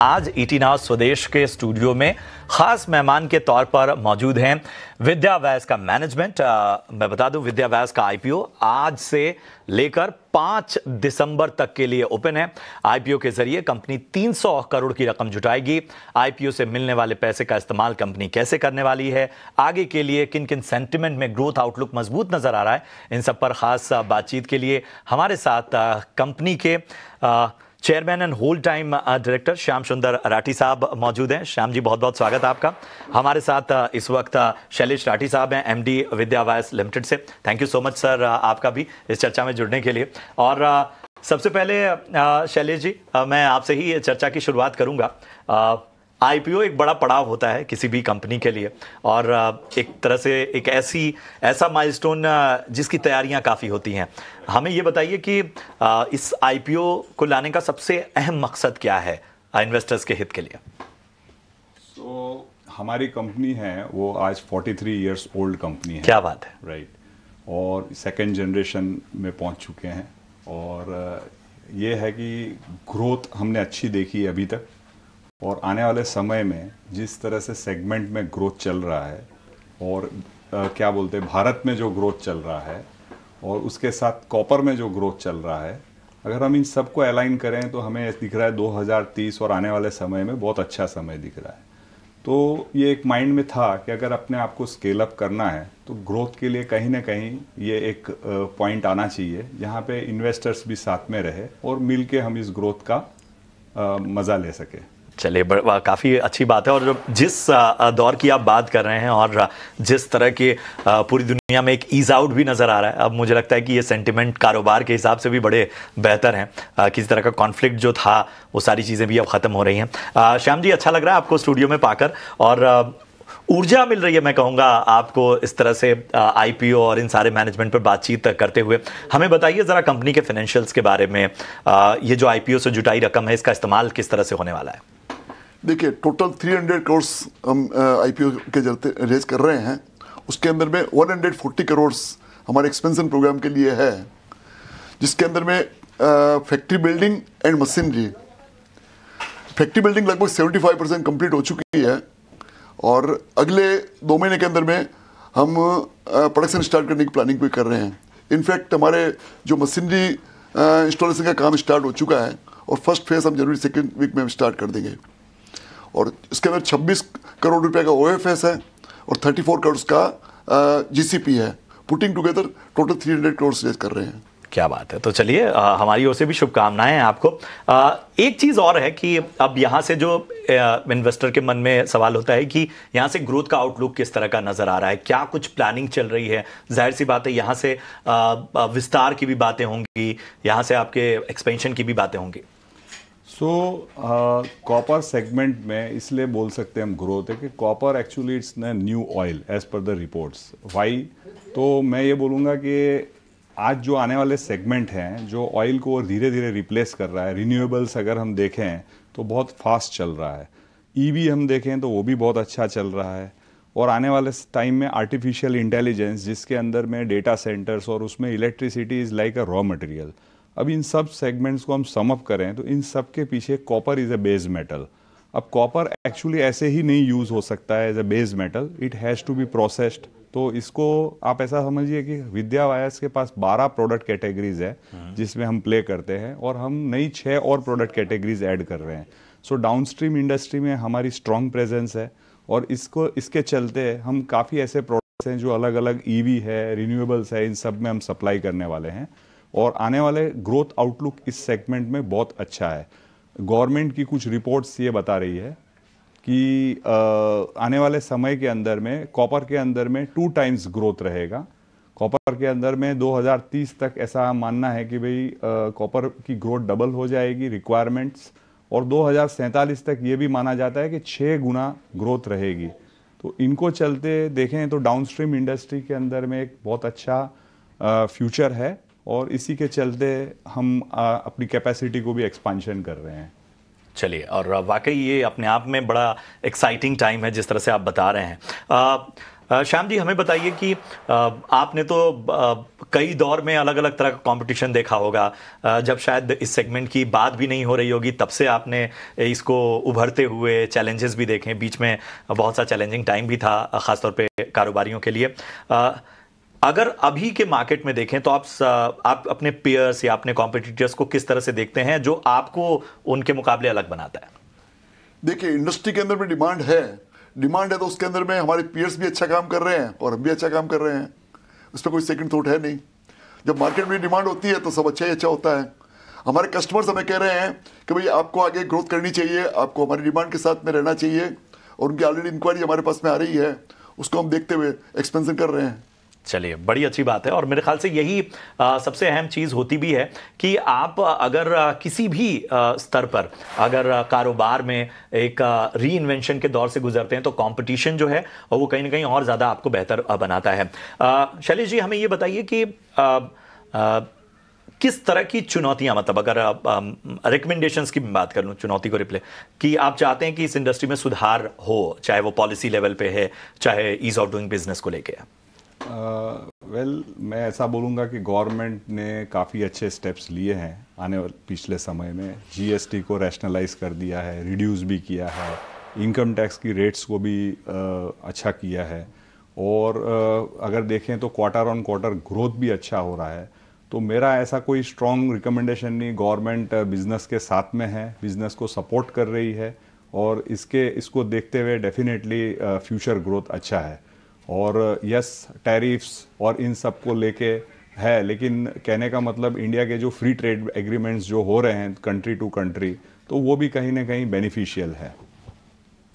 आज ET now स्वदेश के स्टूडियो में खास मेहमान के तौर पर मौजूद हैं विद्या वैस का मैनेजमेंट। मैं बता दूं, विद्या वैस का आईपीओ आज से लेकर 5 दिसंबर तक के लिए ओपन है। आईपीओ के जरिए कंपनी 300 करोड़ की रकम जुटाएगी। आईपीओ से मिलने वाले पैसे का इस्तेमाल कंपनी कैसे करने वाली है, आगे के लिए किन किन सेंटिमेंट में ग्रोथ आउटलुक मजबूत नजर आ रहा है, इन सब पर खास बातचीत के लिए हमारे साथ कंपनी के chairman and whole time director Shyam Sundar Rathi साहब मौजूद हैं। श्याम जी, बहुत बहुत स्वागत है आपका। हमारे साथ इस वक्त शैलेश राठी साहब हैं, एमडी विद्या वैस लिमिटेड से। Thank you so much sir आपका भी इस चर्चा में जुड़ने के लिए। और सबसे पहले शैलेश जी, मैं आपसे ही ये चर्चा की शुरुआत करूंगा। आईपीओ एक बड़ा पड़ाव होता है किसी भी कंपनी के लिए, और एक तरह से एक ऐसा माइलस्टोन जिसकी तैयारियां काफ़ी होती हैं। हमें ये बताइए कि इस आईपीओ को लाने का सबसे अहम मकसद क्या है इन्वेस्टर्स के हित के लिए? तो हमारी कंपनी है वो आज 43 इयर्स ओल्ड कंपनी है। क्या बात है, राइट। और सेकंड जनरेशन में पहुंच चुके हैं, और ये है कि ग्रोथ हमने अच्छी देखी है अभी तक, और आने वाले समय में जिस तरह से सेगमेंट में ग्रोथ चल रहा है, और क्या बोलते हैं, भारत में जो ग्रोथ चल रहा है और उसके साथ कॉपर में जो ग्रोथ चल रहा है, अगर हम इन सबको अलाइन करें तो हमें दिख रहा है 2030 और आने वाले समय में बहुत अच्छा समय दिख रहा है। तो ये एक माइंड में था कि अगर अपने आप को स्केल अप करना है तो ग्रोथ के लिए कहीं ना कहीं ये एक पॉइंट आना चाहिए जहाँ पे इन्वेस्टर्स भी साथ में रहे और मिल के हम इस ग्रोथ का मज़ा ले सकें। चलिए, काफ़ी अच्छी बात है। और जिस दौर की आप बात कर रहे हैं और जिस तरह के पूरी दुनिया में एक ईज आउट भी नज़र आ रहा है, अब मुझे लगता है कि ये सेंटिमेंट कारोबार के हिसाब से भी बड़े बेहतर हैं। किसी तरह का कॉन्फ्लिक्ट जो था वो सारी चीज़ें भी अब ख़त्म हो रही हैं। श्याम जी, अच्छा लग रहा है आपको स्टूडियो में पाकर, और ऊर्जा मिल रही है, मैं कहूँगा आपको इस तरह से आईपीओ और इन सारे मैनेजमेंट पर बातचीत करते हुए। हमें बताइए ज़रा कंपनी के फाइनेंशियल्स के बारे में। ये जो आईपीओ से जुटाई रकम है, इसका इस्तेमाल किस तरह से होने वाला है? देखिए, टोटल 300 करोड़ हम आईपीओ के चलते रेज कर रहे हैं। उसके अंदर में 140 करोड़ हमारे एक्सपेंशन प्रोग्राम के लिए है, जिसके अंदर में factory building and machinery. Factory building लगभग 75% कंप्लीट हो चुकी है, और अगले 2 महीने के अंदर में हम प्रोडक्शन स्टार्ट करने की प्लानिंग भी कर रहे हैं। इनफैक्ट हमारे जो मशीनरी इंस्टॉलेशन का काम स्टार्ट हो चुका है, और फर्स्ट फेज हम जनवरी 2nd वीक में हम स्टार्ट कर देंगे। और इसके अंदर 26 करोड़ रुपए का ओएफएस है और 34 करोड़ का जीसीपी है। Putting together total 300 crore raise कर रहे हैं। क्या बात है। तो चलिए, हमारी ओर से भी शुभकामनाएं हैं आपको। एक चीज़ और है कि अब यहाँ से जो इन्वेस्टर के मन में सवाल होता है कि यहाँ से ग्रोथ का आउटलुक किस तरह का नज़र आ रहा है, क्या कुछ प्लानिंग चल रही है? जाहिर सी बात है, यहाँ से विस्तार की भी बातें होंगी, यहाँ से आपके एक्सपेंशन की भी बातें होंगी। कॉपर सेगमेंट में इसलिए बोल सकते हैं हम ग्रोथ है कि कॉपर एक्चुअली इट्स न new oil as per the reports. Why? तो मैं ये बोलूँगा कि आज जो आने वाले सेगमेंट हैं जो ऑयल को धीरे धीरे रिप्लेस कर रहा है, रिन्यूएबल्स अगर हम देखें तो बहुत फास्ट चल रहा है, ईवी हम देखें तो वो भी बहुत अच्छा चल रहा है, और आने वाले टाइम में आर्टिफिशियल इंटेलिजेंस जिसके अंदर में डेटा सेंटर्स और उसमें electricity is like a raw material. अब इन सब सेगमेंट्स को हम सम अप करें तो इन सब के पीछे copper is a base metal. अब कॉपर एक्चुअली ऐसे ही नहीं यूज़ हो सकता है as a base metal, it has to be processed. तो इसको आप ऐसा समझिए कि विद्या वैस के पास 12 प्रोडक्ट कैटेगरीज है जिसमें हम प्ले करते हैं, और हम नई 6 और प्रोडक्ट कैटेगरीज ऐड कर रहे हैं। सो डाउनस्ट्रीम इंडस्ट्री में हमारी स्ट्रॉन्ग प्रेजेंस है, और इसके चलते हम काफ़ी ऐसे प्रोडक्ट्स हैं जो अलग अलग ईवी है, रिन्यूएबल्स है, इन सब में हम सप्लाई करने वाले हैं। और आने वाले ग्रोथ आउटलुक इस सेगमेंट में बहुत अच्छा है। गवर्नमेंट की कुछ रिपोर्ट्स ये बता रही है कि आने वाले समय के अंदर में कॉपर के अंदर में 2 टाइम्स ग्रोथ रहेगा। कॉपर के अंदर में 2030 तक ऐसा मानना है कि भाई कॉपर की ग्रोथ डबल हो जाएगी रिक्वायरमेंट्स, और 2047 तक ये भी माना जाता है कि 6 गुना ग्रोथ रहेगी। तो इनको चलते देखें तो डाउनस्ट्रीम इंडस्ट्री के अंदर में एक बहुत अच्छा फ्यूचर है, और इसी के चलते हम अपनी कैपेसिटी को भी एक्सपांशन कर रहे हैं। चलिए, और वाकई ये अपने आप में बड़ा एक्साइटिंग टाइम है जिस तरह से आप बता रहे हैं। श्याम जी, हमें बताइए कि आपने तो कई दौर में अलग अलग तरह का कंपटीशन देखा होगा। जब शायद इस सेगमेंट की बात भी नहीं हो रही होगी, तब से आपने इसको उभरते हुए चैलेंजेस भी देखे। बीच में बहुत सा चैलेंजिंग टाइम भी था, खासतौर पे कारोबारियों के लिए। अगर अभी के मार्केट में देखें तो आप अपने पेयर्स या अपने कॉम्पिटिटर्स को किस तरह से देखते हैं, जो आपको उनके मुकाबले अलग बनाता है? देखिए, इंडस्ट्री के अंदर में डिमांड है तो उसके अंदर में हमारे पीयर्स भी अच्छा काम कर रहे हैं और हम भी अच्छा काम कर रहे हैं। उस पर कोई सेकंड थॉट है नहीं। जब मार्केट में डिमांड होती है तो सब अच्छा ही अच्छा होता है। हमारे कस्टमर्स हमें कह रहे हैं कि भाई आपको आगे ग्रोथ करनी चाहिए, आपको हमारी डिमांड के साथ में रहना चाहिए, और उनकी ऑलरेडी इंक्वायरी हमारे पास में आ रही है, उसको हम देखते हुए एक्सपेंशन कर रहे हैं। चलिए, बड़ी अच्छी बात है। और मेरे ख्याल से यही सबसे अहम चीज़ होती भी है कि आप अगर किसी भी स्तर पर अगर कारोबार में एक री इन्वेंशन के दौर से गुजरते हैं तो कंपटीशन जो है वो कहीं ना कहीं और ज़्यादा आपको बेहतर बनाता है। शैलेश जी, हमें ये बताइए कि किस तरह की चुनौतियां, मतलब अगर रिकमेंडेशंस की बात कर लूं, चुनौती को रिप्ले कि आप चाहते हैं कि इस इंडस्ट्री में सुधार हो, चाहे वो पॉलिसी लेवल पे है, चाहे ईज ऑफ डूइंग बिजनेस को लेके है। मैं ऐसा बोलूँगा कि गवर्नमेंट ने काफ़ी अच्छे स्टेप्स लिए हैं आने वाले पिछले समय में। जीएसटी को रैशनलाइज कर दिया है, रिड्यूस भी किया है, इनकम टैक्स की रेट्स को भी अच्छा किया है, और अगर देखें तो क्वार्टर ऑन क्वार्टर ग्रोथ भी अच्छा हो रहा है। तो मेरा ऐसा कोई स्ट्रॉन्ग रिकमेंडेशन नहीं, गवर्नमेंट बिज़नेस के साथ में है, बिज़नेस को सपोर्ट कर रही है, और इसको देखते हुए डेफिनेटली फ्यूचर ग्रोथ अच्छा है। और यस, टैरिफ्स और इन सब को लेके है, लेकिन कहने का मतलब इंडिया के जो फ्री ट्रेड एग्रीमेंट्स जो हो रहे हैं कंट्री टू कंट्री, तो वो भी कहीं ना कहीं बेनिफिशियल है।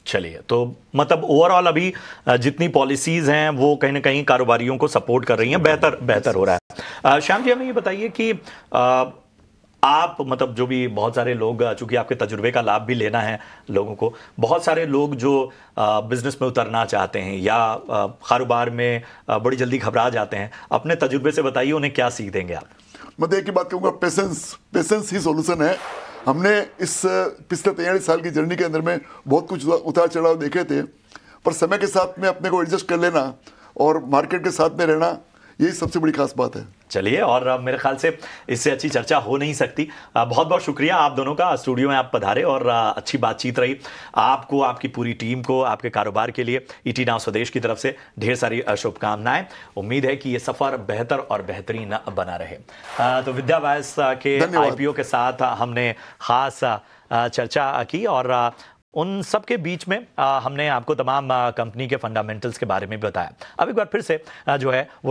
चलिए, तो मतलब ओवरऑल अभी जितनी पॉलिसीज हैं वो कहीं ना कहीं कारोबारियों को सपोर्ट कर रही हैं, बेहतर हो रहा है। श्याम जी, हमें ये बताइए कि आप, मतलब जो भी बहुत सारे लोग, चूंकि आपके तजुर्बे का लाभ भी लेना है लोगों को, बहुत सारे लोग जो बिजनेस में उतरना चाहते हैं या कारोबार में बड़ी जल्दी घबरा जाते हैं, अपने तजुर्बे से बताइए उन्हें क्या सीख देंगे आप? मैं एक ही बात कहूँगा, पेशेंस ही सॉल्यूशन है। हमने इस पिछले 43 साल की जर्नी के अंदर में बहुत कुछ उतार चढ़ाव देखे थे, पर समय के साथ में अपने को एडजस्ट कर लेना और मार्केट के साथ में रहना, यही सबसे बड़ी खास बात है। चलिए, और मेरे ख्याल से इससे अच्छी चर्चा हो नहीं सकती। बहुत बहुत शुक्रिया आप दोनों का, स्टूडियो में आप पधारे और अच्छी बातचीत रही। आपको, आपकी पूरी टीम को, आपके कारोबार के लिए ईटी नाउ स्वदेश की तरफ से ढेर सारी शुभकामनाएं। उम्मीद है कि ये सफर बेहतर और बेहतरीन बना रहे। तो विद्या वैस के आईपीओ के साथ हमने खास चर्चा की, और उन सब के बीच में हमने आपको तमाम कंपनी के फंडामेंटल्स के बारे में बताया। अब एक बार फिर से जो है वो